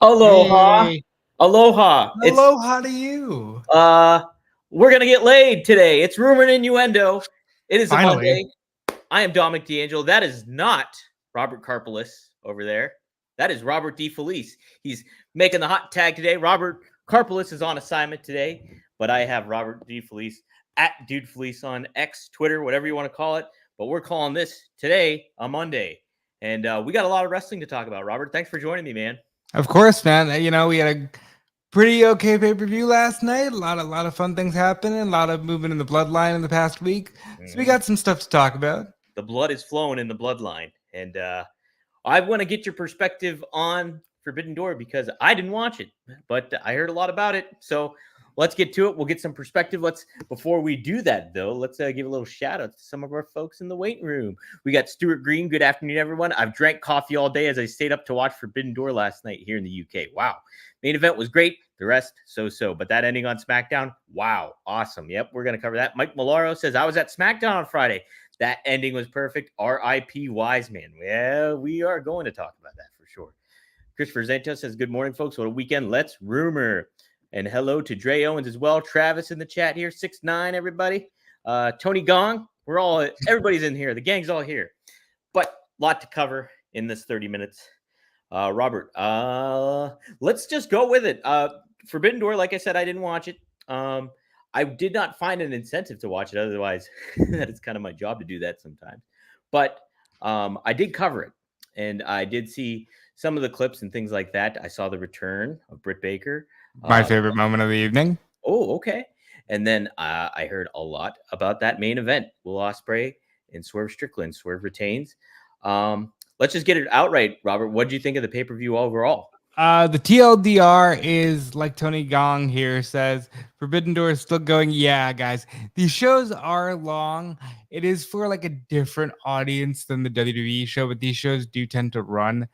Aloha. Hey, Aloha. aloha to you. Uh we're gonna get laid today. It's rumor and innuendo. It is a Finally. Monday. I am Dominic D'Angelo. That is not Robert Carpolis over there. That is Robert DeFelice. He's making the hot tag today. Robert Carpolis is on assignment today, but I have Robert DeFelice at Dude Felice on X, Twitter, whatever you want to call it. But we're calling this today a Monday. And we got a lot of wrestling to talk about. Robert, thanks for joining me, man. Of course, man. We had a pretty okay pay-per-view last night. A lot of fun things happening. A lot of movement in the bloodline in the past week. So we got some stuff to talk about. The blood is flowing in the bloodline. And I want to get your perspective on Forbidden Door because I didn't watch it, but I heard a lot about it. So let's get to it. We'll get some perspective. Before we do that, though, let's give a little shout out to some of our folks in the waiting room. We got Stuart Green. Good afternoon, everyone. I've drank coffee all day as I stayed up to watch Forbidden Door last night here in the UK. Wow. Main event was great. The rest, so. But that ending on SmackDown, wow. Awesome. Yep, we're going to cover that. Mike Malaro says, I was at SmackDown on Friday. That ending was perfect. R.I.P. Wiseman. Well, we are going to talk about that for sure. Christopher Zento says, good morning, folks. What a weekend. Let's rumor. And hello to Dre Owens as well. Travis in the chat here. 6'9", everybody. Tony Gong. Everybody's in here. The gang's all here. But a lot to cover in this 30 minutes. Robert, let's just go with it. Forbidden Door, like I said, I didn't watch it. I did not find an incentive to watch it. Otherwise, that is kind of my job to do that sometimes. But I did cover it. And I did see some of the clips and things like that. I saw the return of Britt Baker. My favorite moment of the evening. Oh, okay. And then I heard a lot about that main event. Will Ospreay and Swerve Strickland. Swerve retains. Let's just get it outright, Robert. What did you think of the pay-per-view overall? The TLDR is, like Tony Gong here says, Forbidden Door is still going. Yeah, guys, these shows are long. It is for like a different audience than the WWE show, but these shows do tend to run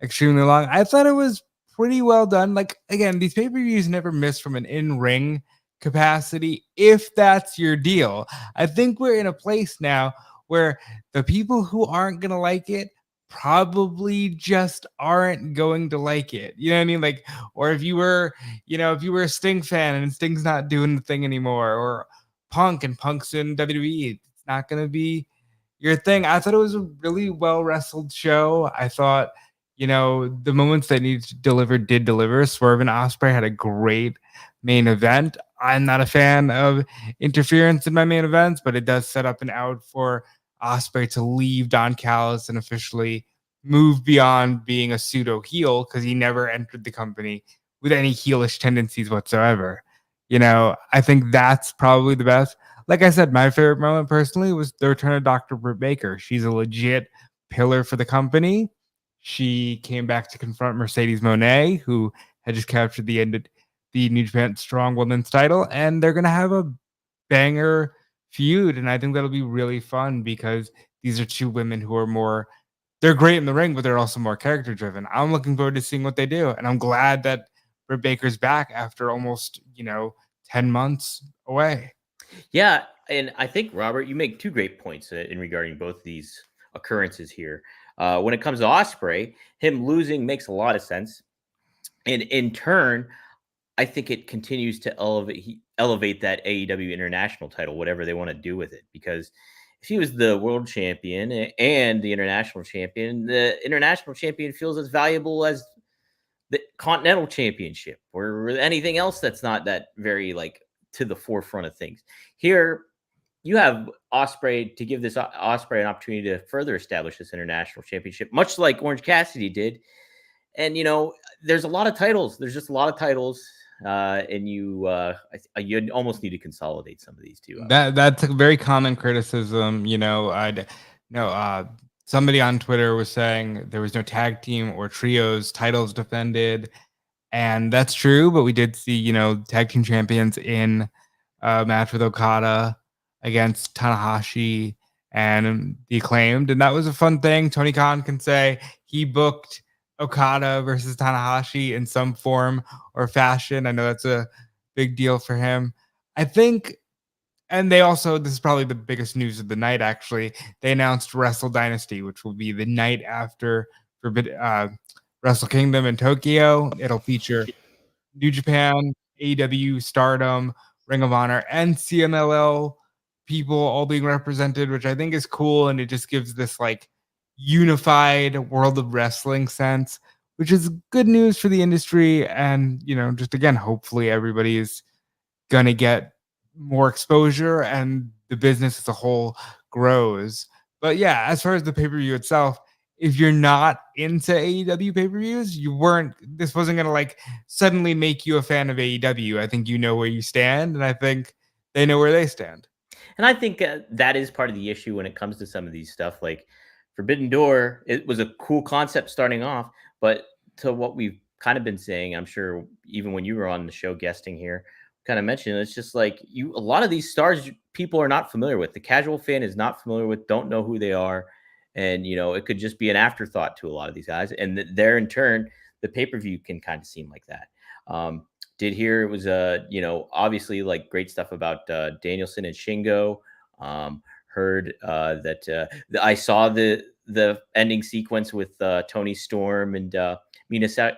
extremely long. I thought it was pretty well done. Like, again, these pay-per-views never miss from an in-ring capacity, if that's your deal. I think we're in a place now where the people who aren't going to like it probably just aren't going to like it. You know what I mean? Like, or if you were a Sting fan and Sting's not doing the thing anymore, or Punk and Punk's in WWE, it's not going to be your thing. I thought it was a really well wrestled show. I thought, the moments that needed to deliver did deliver. Swerve and Ospreay had a great main event. I'm not a fan of interference in my main events, but it does set up an out for Ospreay to leave Don Callis and officially move beyond being a pseudo heel, because he never entered the company with any heelish tendencies whatsoever. I think that's probably the best. Like I said, my favorite moment personally was the return of Dr. Britt Baker. She's a legit pillar for the company. She came back to confront Mercedes Moné, who had just captured the New Japan Strong Women's title, and they're going to have a banger feud, and I think that'll be really fun because these are two women who they're great in the ring, but they're also more character driven. I'm looking forward to seeing what they do, and I'm glad that Britt Baker's back after almost 10 months away. Yeah, and I think, Robert, you make two great points in regarding both these occurrences here. When it comes to Ospreay, him losing makes a lot of sense, and in turn, I think it continues to elevate that AEW International title, whatever they want to do with it. Because if he was the world champion and the international champion feels as valuable as the Continental Championship or anything else that's not that very to the forefront of things. Here, you have Ospreay to give this Ospreay an opportunity to further establish this international championship, much like Orange Cassidy did. And there's a lot of titles. There's just a lot of titles. And you almost need to consolidate some of these two. That's a very common criticism. Somebody on Twitter was saying there was no tag team or trios titles defended, and that's true. But we did see tag team champions in a match with Okada against Tanahashi and the Acclaimed, and that was a fun thing. Tony Khan can say he booked Okada versus Tanahashi in some form or fashion. I know that's a big deal for him. I think, and this is probably the biggest news of the night, actually. They announced Wrestle Dynasty, which will be the night after Wrestle Kingdom in Tokyo. It'll feature New Japan, AEW, Stardom, Ring of Honor, and CMLL people all being represented, which I think is cool. And it just gives this like unified world of wrestling sense, which is good news for the industry. And, just again, hopefully everybody is going to get more exposure and the business as a whole grows. But yeah, as far as the pay-per-view itself, if you're not into AEW pay-per-views, this wasn't going to like suddenly make you a fan of AEW. I think you know where you stand, and I think they know where they stand. And I think that is part of the issue when it comes to some of these stuff. Like Forbidden Door, it was a cool concept starting off, but to what we've kind of been saying, I'm sure even when you were on the show guesting here, kind of mentioned, it's just like a lot of these stars people are not familiar with. The casual fan is not familiar with, don't know who they are. And, it could just be an afterthought to a lot of these guys. And there in turn, the pay-per-view can kind of seem like that. Did hear it was obviously like great stuff about Danielson and Shingo. Heard that I saw the ending sequence with Tony Storm and Mina Shirakawa.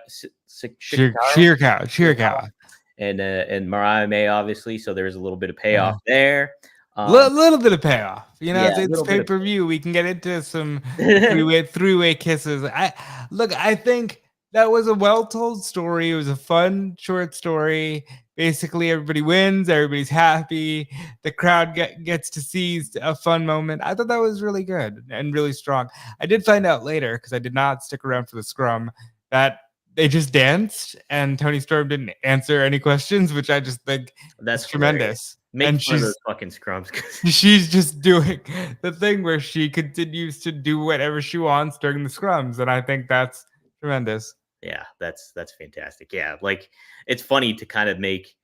And Mariah May, obviously. So there's a little bit of payoff there. Little bit of payoff. It's pay-per-view. We can get into some three-way kisses. I think that was a well-told story. It was a fun, short story. Basically, everybody wins. Everybody's happy. The crowd gets to seize a fun moment. I thought that was really good and really strong. I did find out later, because I did not stick around for the scrum, that they just danced and Tony Storm didn't answer any questions, which I just think that's tremendous. And she's those fucking scrums. She's just doing the thing where she continues to do whatever she wants during the scrums, and I think that's tremendous. Yeah, that's fantastic. Yeah, like it's funny to kind of make,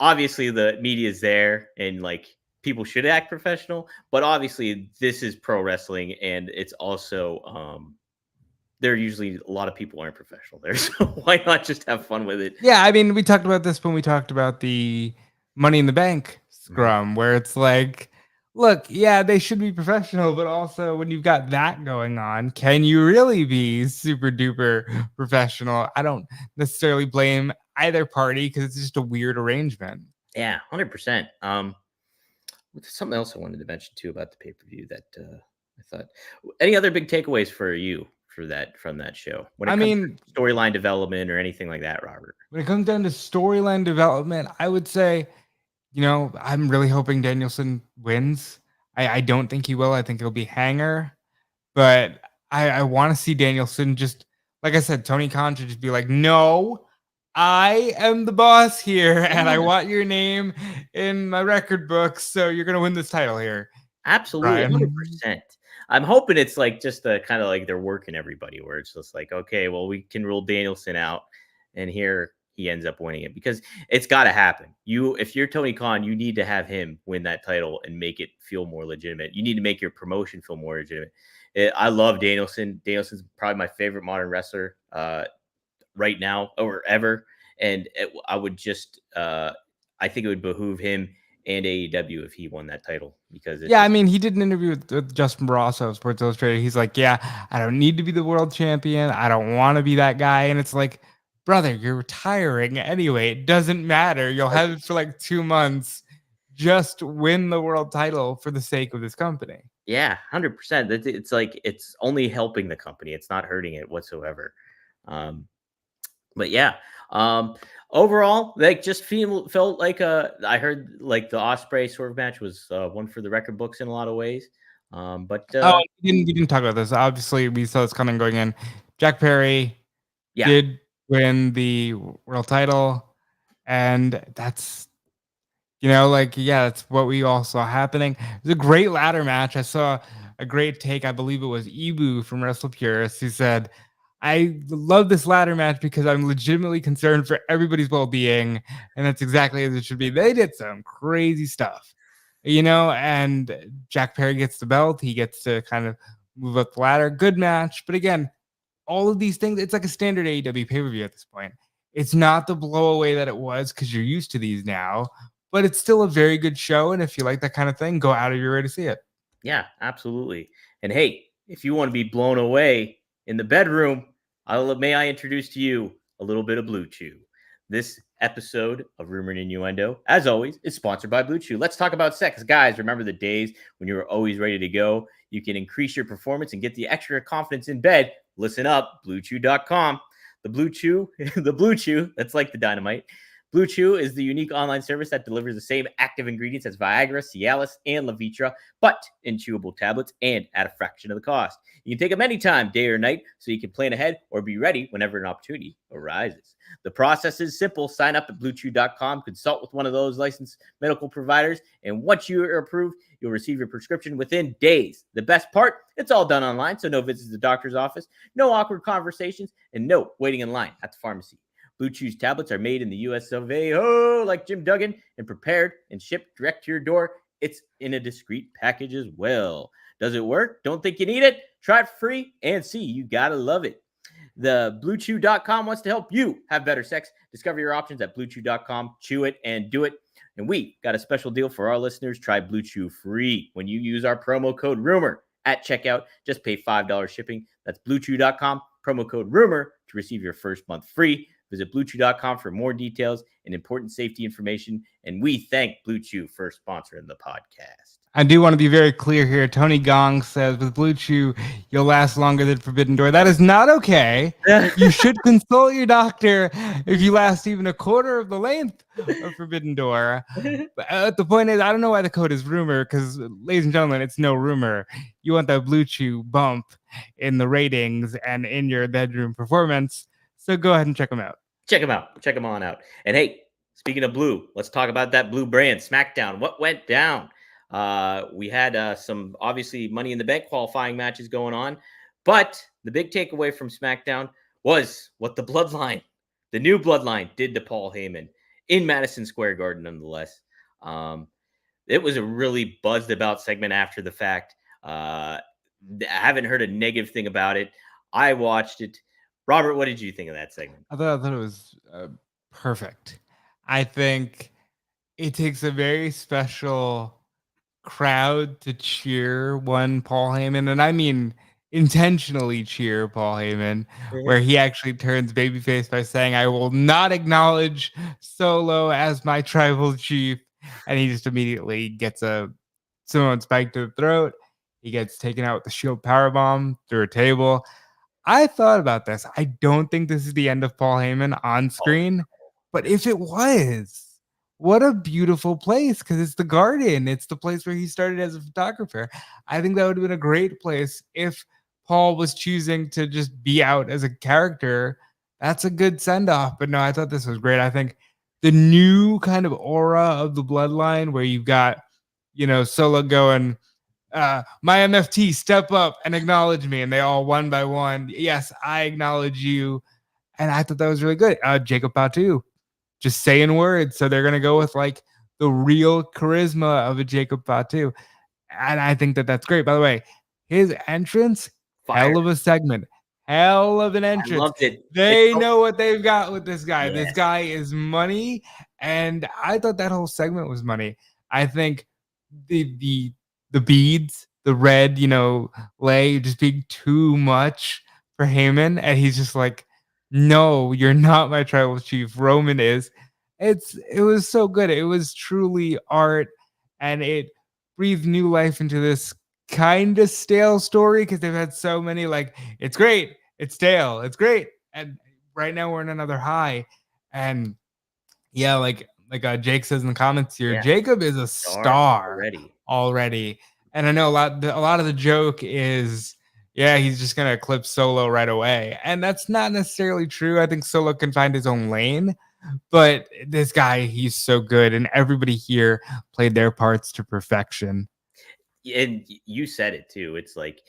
obviously the media is there and like people should act professional, but obviously this is pro wrestling and it's also there usually a lot of people aren't professional there, so why not just have fun with it? Yeah, I mean, we talked about this when we talked about the Money in the Bank scrum, where it's like, look, yeah, they should be professional, but also when you've got that going on, can you really be super duper professional? I don't necessarily blame either party because it's just a weird arrangement. Yeah, 100%. Something else I wanted to mention too about the pay-per-view that I thought. Any other big takeaways for you from that show? When it comes to storyline development or anything like that, Robert? When it comes down to storyline development, I would say, I'm really hoping Danielson wins. I don't think he will. I think it'll be Hanger. But I want to see Danielson just, like I said, Tony Khan should just be like, no, I am the boss here, and I want your name in my record books, so you're going to win this title here. Absolutely, 100%. I'm hoping it's like just a kind of like they're working everybody, where it's just like, okay, well, we can rule Danielson out, and here he ends up winning it, because it's got to happen. If you're Tony Khan, you need to have him win that title and make it feel more legitimate. You need to make your promotion feel more legitimate. I love Danielson. Danielson's probably my favorite modern wrestler right now or ever, and I would just I think it would behoove him and AEW if he won that title, because I mean, he did an interview with Justin Barrasso of Sports Illustrated. He's like, yeah, I don't need to be the world champion. I don't want to be that guy. And it's like, brother, you're retiring anyway. It doesn't matter. You'll have it for like 2 months. Just win the world title for the sake of this company. Yeah, 100%. It's like it's only helping the company. It's not hurting it whatsoever. But yeah, overall, like just felt like I heard like the Ospreay sort of match was one for the record books in a lot of ways. But we didn't talk about this. Obviously, we saw this coming going in. Jack Perry did win the world title, and that's that's what we all saw happening. It was a great ladder match. I saw a great take. I believe it was Ibu from Wrestle Purist who said, I love this ladder match because I'm legitimately concerned for everybody's well-being, and that's exactly as it should be. They did some crazy stuff, and Jack Perry gets the belt. He gets to kind of move up the ladder. Good match. But again, all of these things, it's like a standard AEW pay-per-view at this point. It's not the blowaway that it was because you're used to these now, but it's still a very good show. And if you like that kind of thing, go out of your way to see it. Yeah, absolutely. And hey, if you want to be blown away in the bedroom, May I introduce to you a little bit of Blue Chew. This episode of Rumor and Innuendo, as always, is sponsored by Blue Chew. Let's talk about sex. Guys, remember the days when you were always ready to go? You can increase your performance and get the extra confidence in bed. Listen up, BlueChew.com. The Blue Chew, that's like the dynamite. Blue Chew is the unique online service that delivers the same active ingredients as Viagra, Cialis, and Levitra, but in chewable tablets and at a fraction of the cost. You can take them anytime, day or night, so you can plan ahead or be ready whenever an opportunity arises. The process is simple. Sign up at BlueChew.com, consult with one of those licensed medical providers, and once you are approved, you'll receive your prescription within days. The best part, it's all done online, so no visits to the doctor's office, no awkward conversations, and no waiting in line at the pharmacy. Blue Chew's tablets are made in the US of A, like Jim Duggan, and prepared and shipped direct to your door. It's in a discreet package as well. Does it work? Don't think you need it? Try it free and see. You gotta love it. The BlueChew.com wants to help you have better sex. Discover your options at BlueChew.com. Chew it and do it. And we got a special deal for our listeners. Try Blue Chew free when you use our promo code RUMOR at checkout. Just pay $5 shipping. That's BlueChew.com. Promo code RUMOR to receive your first month free. Visit BlueChew.com for more details and important safety information. And we thank Blue Chew for sponsoring the podcast. I do want to be very clear here. Tony Gong says, with Blue Chew, you'll last longer than Forbidden Door. That is not okay. You should consult your doctor if you last even a quarter of the length of Forbidden Door. But the point is, I don't know why the code is rumor, because, ladies and gentlemen, it's no rumor. You want that Blue Chew bump in the ratings and in your bedroom performance. So go ahead and check them out. Check them out. Check them on out. And hey, speaking of blue, let's talk about that blue brand, SmackDown. What went down? We had some obviously Money in the Bank qualifying matches going on, but the big takeaway from SmackDown was what the Bloodline, the new Bloodline, did to Paul Heyman in Madison Square Garden. Nonetheless, it was a really buzzed about segment after the fact. I haven't heard a negative thing about it. I watched it. Robert, what did you think of that segment? I thought it was perfect. I think it takes a very special crowd to cheer one Paul Heyman, and I mean intentionally cheer Paul Heyman, where he actually turns babyface by saying, "I will not acknowledge Solo as my tribal chief," and he just immediately gets a Samoan spike to the throat. He gets taken out with the Shield powerbomb through a table. I thought about this. I don't think this is the end of Paul Heyman on screen, but if it was, what a beautiful place, because it's the Garden. It's the place where he started as a photographer. I think that would have been a great place if Paul was choosing to just be out as a character. That's a good send-off. But no, I thought this was great. I think the new kind of aura of the Bloodline, where you've got, Solo going, my MFT, step up and acknowledge me. And they all one by one, yes, I acknowledge you. And I thought that was really good. Jacob Fatu, just saying words. So they're going to go with like the real charisma of a Jacob Fatu. And I think that that's great. By the way, his entrance, hell of a segment. Hell of an entrance. I loved it. They know what they've got with this guy. Yes. This guy is money. And I thought that whole segment was money. I think the beads, the red, lay just being too much for Heyman. And he's just like, no, you're not my tribal chief. Roman is. It was so good. It was truly art, and it breathed new life into this kind of stale story, because they've had so many like, it's great, it's stale, it's great, and right now we're in another high. And yeah, like Jake says in the comments here, Jacob is a star already. And I know a lot of the joke is, he's just going to eclipse Solo right away. And that's not necessarily true. I think Solo can find his own lane. But this guy, he's so good. And everybody here played their parts to perfection. And you said it too. It's like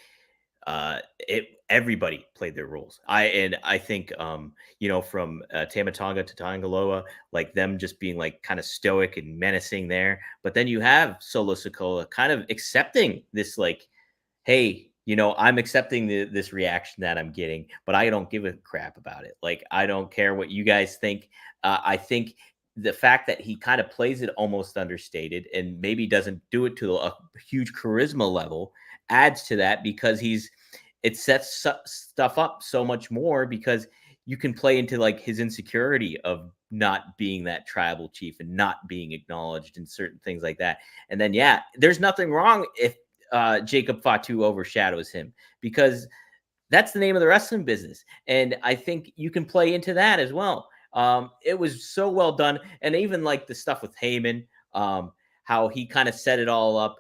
everybody played their roles. I think from Tama Tonga to Tangaloa, like them just being like kind of stoic and menacing there. But then you have Solo Sikoa kind of accepting this, like, hey, I'm accepting this reaction that I'm getting, but I don't give a crap about it. Like, I don't care what you guys think. I think the fact that he kind of plays it almost understated and maybe doesn't do it to a huge charisma level adds to that, because he's it sets stuff up so much more because you can play into like his insecurity of not being that tribal chief and not being acknowledged and certain things like that. And then, yeah, there's nothing wrong if Jacob Fatu overshadows him, because that's the name of the wrestling business. And I think you can play into that as well. It was so well done. And even like the stuff with Heyman, how he kind of set it all up.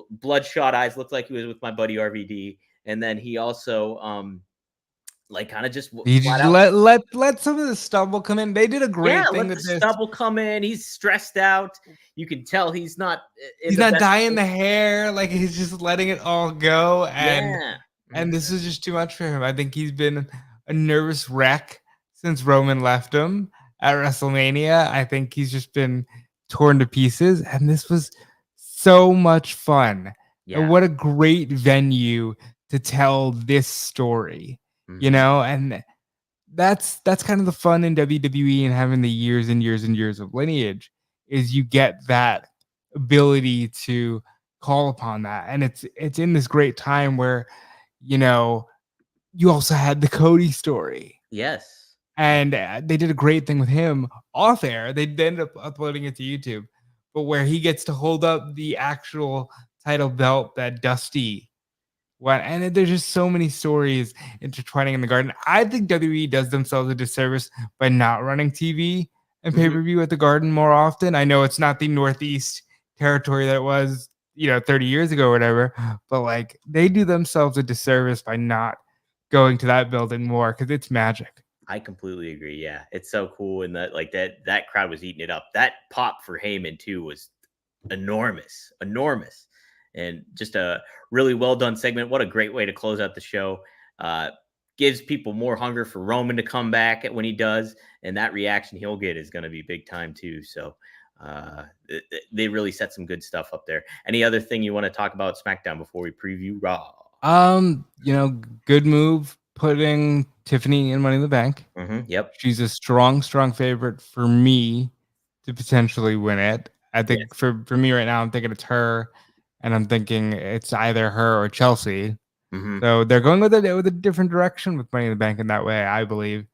Bloodshot eyes looked like he was with my buddy RVD. And then he also like kind of just You flat just out. let some of the stubble come in. They did a Yeah, great thing let the with this. stubble come in. He's stressed out. You can tell he's not in He's the not best dyeing place. the hair, like he's just letting it all go. Yeah. And this is just too much for him. I think he's been a nervous wreck since Roman left him at WrestleMania. I think he's just been torn to pieces. And this was so much fun. Yeah. And what a great venue to tell this story, you know? And that's kind of the fun in WWE and having the years and years and years of lineage, is you get that ability to call upon that. And it's in this great time where, you know, you also had the Cody story. Yes. And they did a great thing with him off air. They ended up uploading it to YouTube, but where he gets to hold up the actual title belt that Dusty won. And there's just so many stories intertwining in the Garden. I think WWE does themselves a disservice by not running TV and pay-per-view at the Garden more often. I know it's not the Northeast territory that it was, 30 years ago or whatever, but like they do themselves a disservice by not going to that building more, because it's magic. I completely agree. Yeah, it's so cool, and that crowd was eating it up. That pop for Heyman too was enormous, and just a really well done segment. What a great way to close out the show. Gives people more hunger for Roman to come back when he does, and that reaction he'll get is going to be big time too. So they really set some good stuff up there. Any other thing you want to talk about SmackDown before we preview Raw? Good move putting Tiffany in Money in the Bank. Yep. She's a strong favorite for me to potentially win it. I think for me right now, I'm thinking it's her, and I'm thinking it's either her or Chelsea. So they're going with a different direction with Money in the Bank in that way, I believe.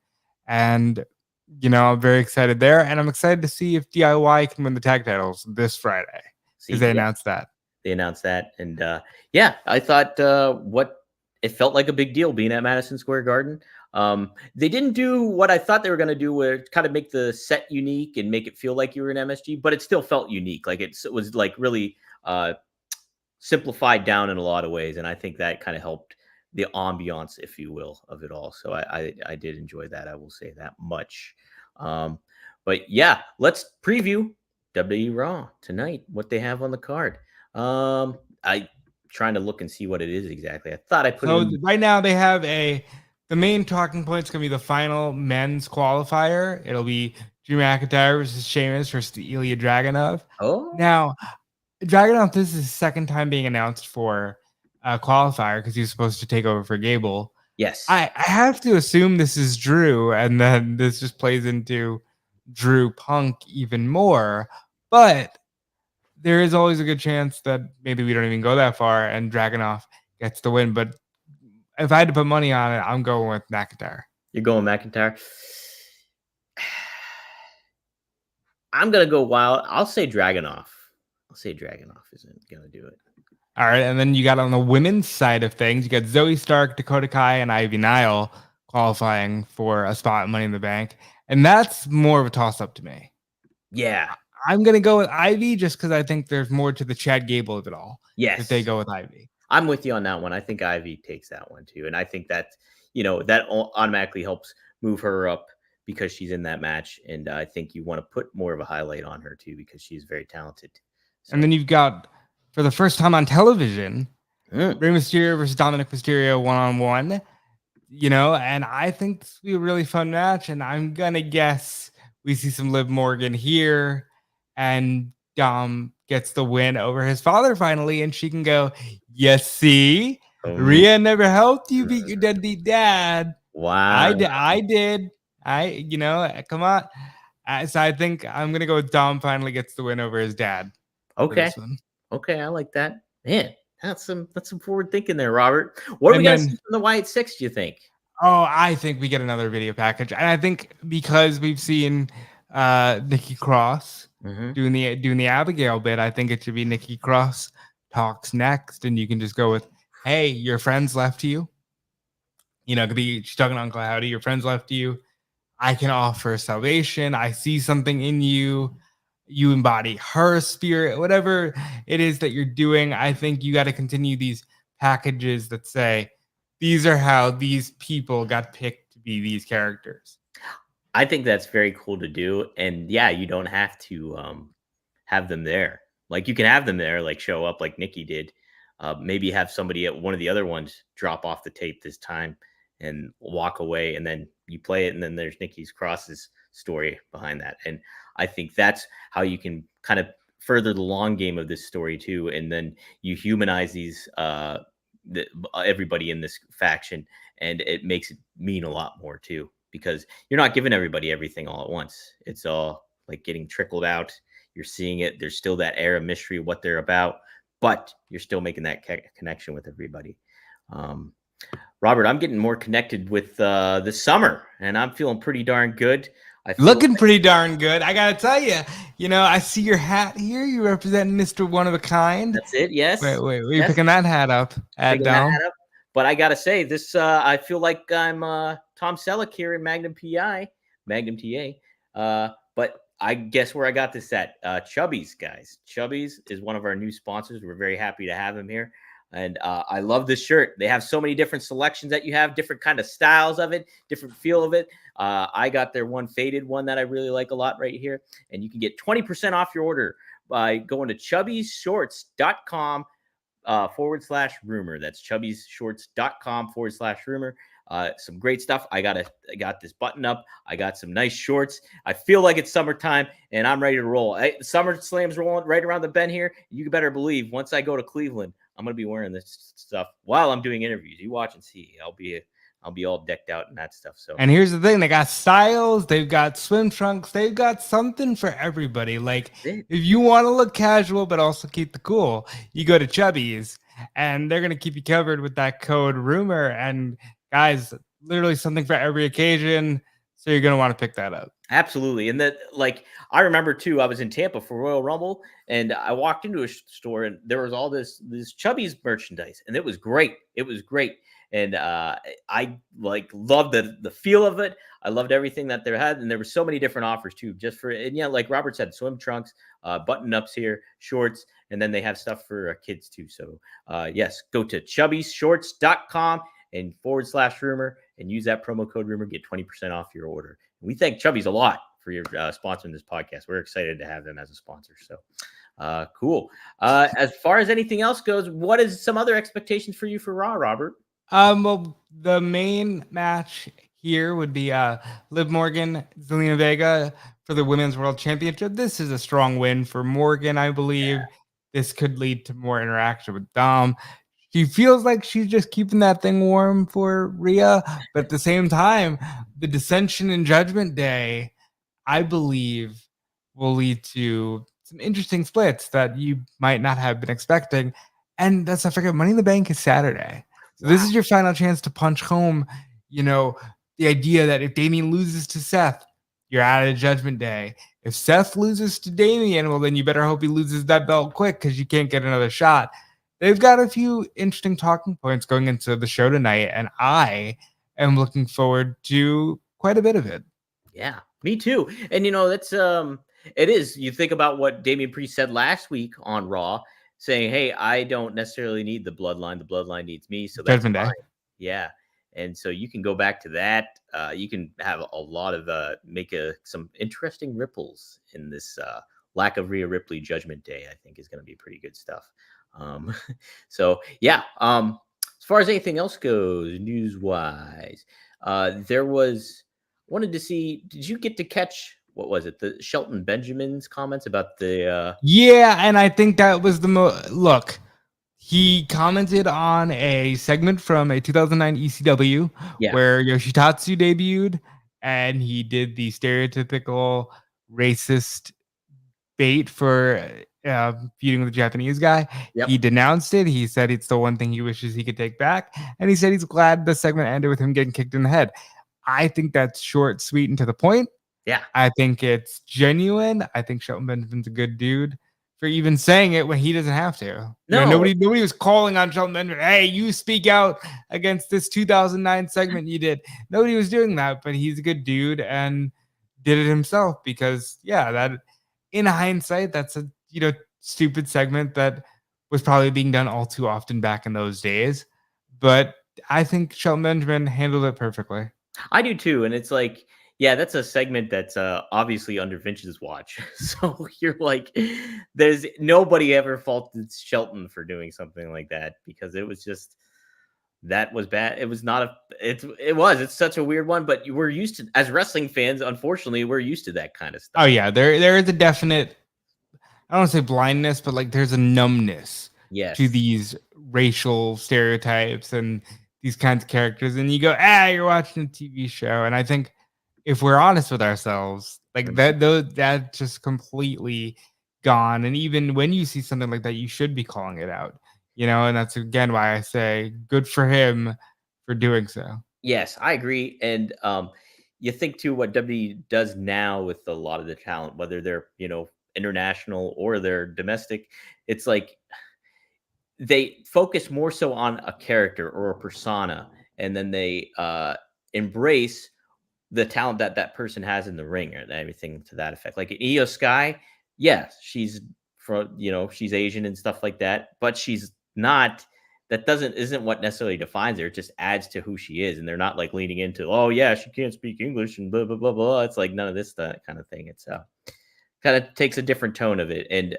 And, I'm very excited there. And I'm excited to see if DIY can win the tag titles this Friday, because they announced that. They announced that. And I thought it felt like a big deal being at Madison Square Garden. They didn't do what I thought they were going to do, where kind of make the set unique and make it feel like you were in MSG, but it still felt unique. Like it was like really simplified down in a lot of ways. And I think that kind of helped the ambiance, if you will, of it all. So I did enjoy that. I will say that much. But yeah, let's preview WWE RAW tonight, what they have on the card. I trying to look and see what it is exactly. I thought I put it in. Right now they have the main talking point is going to be the final men's qualifier. It'll be Drew McIntyre versus Sheamus versus Ilya Dragunov. Oh, now Dragunov, this is his second time being announced for a qualifier, because he was supposed to take over for Gable. Yes. I have to assume this is Drew, and then this just plays into Drew Punk even more. But there is always a good chance that maybe we don't even go that far and Dragunov gets the win. But if I had to put money on it, I'm going with McIntyre. You're going McIntyre? I'm going to go wild. I'll say Dragunov. Dragunov isn't going to do it. All right. And then you got on the women's side of things, you got Zoe Stark, Dakota Kai, and Ivy Nile qualifying for a spot in Money in the Bank. And that's more of a toss-up to me. Yeah. I'm going to go with Ivy just because I think there's more to the Chad Gable of it all. Yes. If they go with Ivy. I'm with you on that one. I think Ivy takes that one too. And I think that, that automatically helps move her up because she's in that match. And I think you want to put more of a highlight on her too, because she's very talented. So. And then you've got, for the first time on television, Rey Mysterio versus Dominic Mysterio one-on-one. And I think this will be a really fun match. And I'm going to guess we see some Liv Morgan here, and Dom gets the win over his father finally, and she can go, "Yes, see, Rhea never helped you beat your deadbeat dad." Wow. I did. Come on. So I think I'm going to go with Dom finally gets the win over his dad. Okay. I like that. Man, That's some forward thinking there, Robert. What are we And gonna see then, from the Wyatt Six, do you think? oh, I think we get another video package. And I think because we've seen Nikki Cross Mm-hmm. doing the Abigail bit, I think it should be Nikki Cross talks next, and you can just go with, "Hey, your friends left you." You know, it could be she's talking to Uncle Howdy. Your friends left you. I can offer salvation. I see something in you. You embody her spirit, whatever it is that you're doing. I think you got to continue these packages that say, these are how these people got picked to be these characters. I think that's very cool to do, and yeah, you don't have to have them there. Like you can have them there, like show up like Nikki did. Maybe have somebody at one of the other ones drop off the tape this time and walk away, and then you play it, and then there's Nikki's Cross's story behind that. And I think that's how you can kind of further the long game of this story too. And then you humanize these everybody in this faction, and it makes it mean a lot more too, because you're not giving everybody everything all at once. It's all like getting trickled out. You're seeing it. There's still that air of mystery, what they're about, but you're still making that connection with everybody. Robert, I'm getting more connected with the summer, and I'm feeling pretty darn good. Looking pretty darn good. I got to tell you, I see your hat here. You represent Mr. One of a Kind. That's it. Yes. Wait, were you picking that hat up at Dom? But I got to say, this, I feel like I'm Tom Selleck here in Magnum TA. But I guess where I got this at, Chubby's, guys. Chubby's is one of our new sponsors. We're very happy to have him here. And I love this shirt. They have so many different selections that you have, different kind of styles of it, different feel of it. I got their one faded one that I really like a lot right here. And you can get 20% off your order by going to chubbysshorts.com /rumor. That's chubbysshorts.com /rumor. Some great stuff. I got this button up. I got some nice shorts. I feel like it's summertime and I'm ready to roll. Summer Slam's rolling right around the bend here. You better believe once I go to Cleveland, I'm going to be wearing this stuff while I'm doing interviews. You watch and see. I'll be all decked out and that stuff. So, and here's the thing: they got styles, they've got swim trunks, they've got something for everybody. Like if you want to look casual but also keep the cool, you go to Chubby's, and they're gonna keep you covered with that code Rumor. And guys, literally something for every occasion. So you're gonna want to pick that up. Absolutely. And that, like, I remember too, I was in Tampa for Royal Rumble and I walked into a store and there was all this Chubby's merchandise and it was great. It was great. And I like loved the feel of it. I loved everything that they had. And there were so many different offers too, just for, and yeah, like Robert said, swim trunks, button ups here, shorts, and then they have stuff for kids too. So yes, go to chubbysshorts.com and /rumor and use that promo code rumor, get 20% off your order. We thank Chubby's a lot for your sponsoring this podcast. We're excited to have them as a sponsor. So cool. As far as anything else goes, what is some other expectations for you for Raw, Robert? Well, the main match here would be Liv Morgan, Zelina Vega for the Women's World Championship. This is a strong win for Morgan, I believe. Yeah. This could lead to more interaction with Dom. She feels like she's just keeping that thing warm for Rhea, but at the same time, the dissension in Judgment Day, I believe, will lead to some interesting splits that you might not have been expecting. And let's not forget, Money in the Bank is Saturday. So this is your final chance to punch home, the idea that if Damian loses to Seth, you're out of Judgment Day. If Seth loses to Damian, well, then you better hope he loses that belt quick because you can't get another shot. They've got a few interesting talking points going into the show tonight, and I am looking forward to quite a bit of it. Yeah, me too. And that's it is. You think about what Damian Priest said last week on Raw, saying, "Hey, I don't necessarily need the bloodline. The bloodline needs me." So that's fine. Yeah, and so you can go back to that. You can have a lot of make some interesting ripples in this lack of Rhea Ripley Judgment Day. I think is going to be pretty good stuff. So yeah, as far as anything else goes, news wise, wanted to see, did you get to catch, what was it? The Shelton Benjamin's comments about the, yeah. And I think that was look, he commented on a segment from a 2009 ECW where Yoshitatsu debuted and he did the stereotypical racist bait for feuding with the Japanese guy. Yep. He denounced it. He said it's the one thing he wishes he could take back. And he said he's glad the segment ended with him getting kicked in the head. I think that's short, sweet, and to the point. Yeah. I think it's genuine. I think Shelton Benjamin's a good dude for even saying it when he doesn't have to. You know, No. nobody was calling on Shelton Benjamin. Hey, you speak out against this 2009 segment you did. Nobody was doing that, but he's a good dude and did it himself because, yeah, that in hindsight, that's a stupid segment that was probably being done all too often back in those days. But I think Shelton Benjamin handled it perfectly. I do too. And it's like, yeah, that's a segment that's obviously under Vince's watch. So you're like, there's nobody ever faulted Shelton for doing something like that because it was just, that was bad. It was not a, it's such a we're one, but we're used to, as wrestling fans, unfortunately, we're used to that kind of stuff. Oh yeah, there is a definite, I don't want to say blindness, but like there's a numbness to these racial stereotypes and these kinds of characters. And you go, you're watching a TV show. And I think if we're honest with ourselves, like that's just completely gone. And even when you see something like that, you should be calling it out, and that's again why I say good for him for doing so. Yes, I agree. And you think too what WWE does now with a lot of the talent, whether they're, international or they're domestic, it's like they focus more so on a character or a persona, and then they embrace the talent that that person has in the ring or everything to that effect. Like Io Sky, yes, she's she's Asian and stuff like that, but she's not. That isn't what necessarily defines her. It just adds to who she is, and they're not like leaning into, oh yeah, she can't speak English and blah blah blah blah. It's like none of this that kind of thing. It's kind of takes a different tone of it, and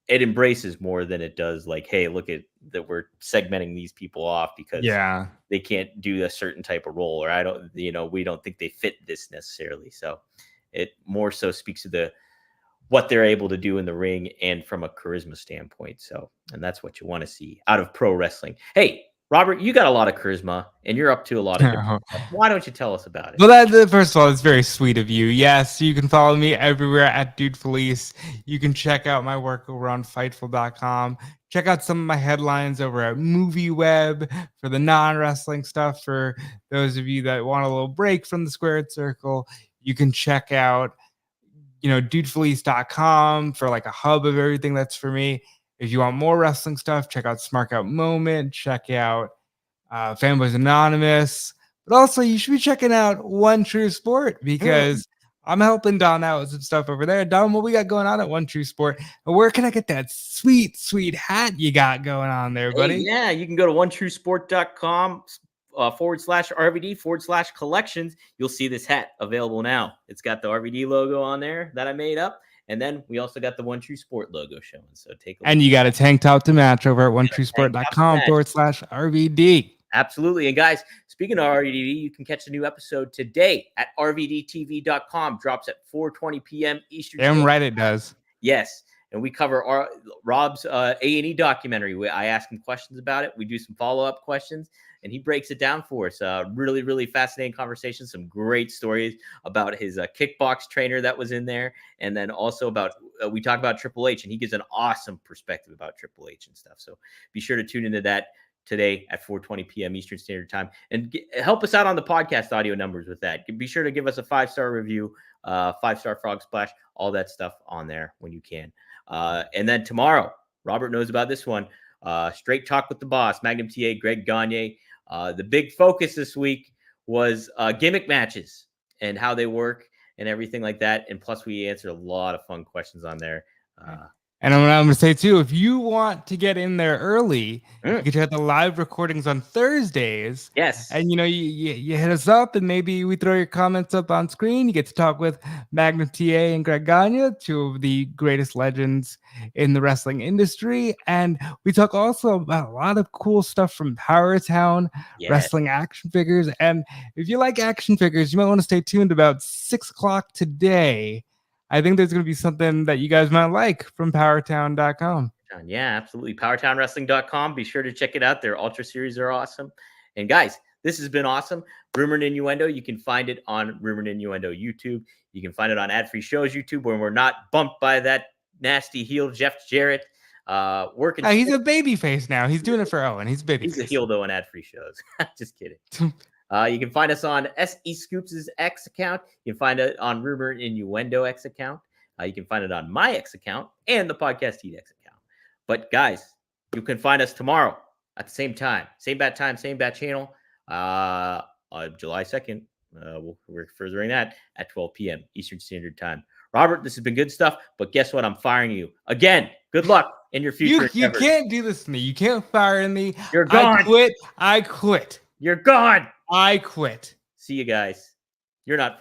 it embraces more than it does like, hey, look at that, we're segmenting these people off because they can't do a certain type of role, or we don't think they fit this necessarily. So it more so speaks to what they're able to do in the ring and from a charisma standpoint. So, and that's what you want to see out of pro wrestling. Hey, Robert, you got a lot of charisma and you're up to a lot of different stuff. Why don't you tell us about it? Well, first of all, it's very sweet of you. Yes, you can follow me everywhere at DudeFelice. You can check out my work over on Fightful.com. Check out some of my headlines over at MovieWeb for the non-wrestling stuff. For those of you that want a little break from the squared circle, you can check out, DudeFelice.com for like a hub of everything that's for me. If you want more wrestling stuff, check out Smark Out Moment, check out Fanboys Anonymous, but also you should be checking out One True Sport because I'm helping Don out with some stuff over there. Don, what we got going on at One True Sport? And where can I get that sweet, sweet hat you got going on there, buddy? Hey, yeah, you can go to onetruesport.com /RVD/collections. You'll see this hat available now. It's got the RVD logo on there that I made up. And then we also got the One True Sport logo showing. So take a look. And you got a tank top to match over at onetruesport.com /RVD. Absolutely. And guys, speaking of RVD, you can catch a new episode today at rvdtv.com. Drops at 4:20 p.m. Eastern. Damn right it does. Yes. And we cover Rob's A&E documentary. I ask him questions about it. We do some follow-up questions, and he breaks it down for us. Really, really fascinating conversation. Some great stories about his kickbox trainer that was in there. And then also about, we talk about Triple H, and he gives an awesome perspective about Triple H and stuff. So be sure to tune into that today at 4:20 p.m. Eastern Standard Time. And help us out on the podcast audio numbers with that. Be sure to give us a 5-star review, 5-star Frog Splash, all that stuff on there when you can. And then tomorrow, Robert knows about this one. Straight Talk with the Boss, Magnum TA, Greg Gagne. The big focus this week was gimmick matches and how they work and everything like that. And plus, we answered a lot of fun questions on there. And I'm going to say, too, if you want to get in there early, you can check the live recordings on Thursdays. Yes. And, you hit us up and maybe we throw your comments up on screen. You get to talk with Magnum TA and Greg Gagne, two of the greatest legends in the wrestling industry. And we talk also about a lot of cool stuff from Power Town, wrestling action figures. And if you like action figures, you might want to stay tuned about 6 o'clock today. I think there's going to be something that you guys might like from powertown.com. Yeah, absolutely. Powertownwrestling.com. Be sure to check it out. Their Ultra Series are awesome. And guys, this has been awesome. Rumor and Innuendo. You can find it on Rumor and Innuendo YouTube. You can find it on Ad Free Shows YouTube when we're not bumped by that nasty heel Jeff Jarrett. Working. He's a baby face now. He's doing it for Owen. He's a baby. He's a heel though in ad-free shows. Just kidding. You can find us on SE Scoops' X account. You can find it on Rumor Innuendo X account. You can find it on my X account and the Podcast Heat X account. But guys, you can find us tomorrow at the same time, same bat channel. July 2nd. We're furthering that at 12 p.m. Eastern Standard Time. Robert, this has been good stuff, but guess what? I'm firing you again. Good luck in your future. You can't do this to me. You can't fire me. You're gone. I quit. You're gone. I quit. See you guys. You're not fired.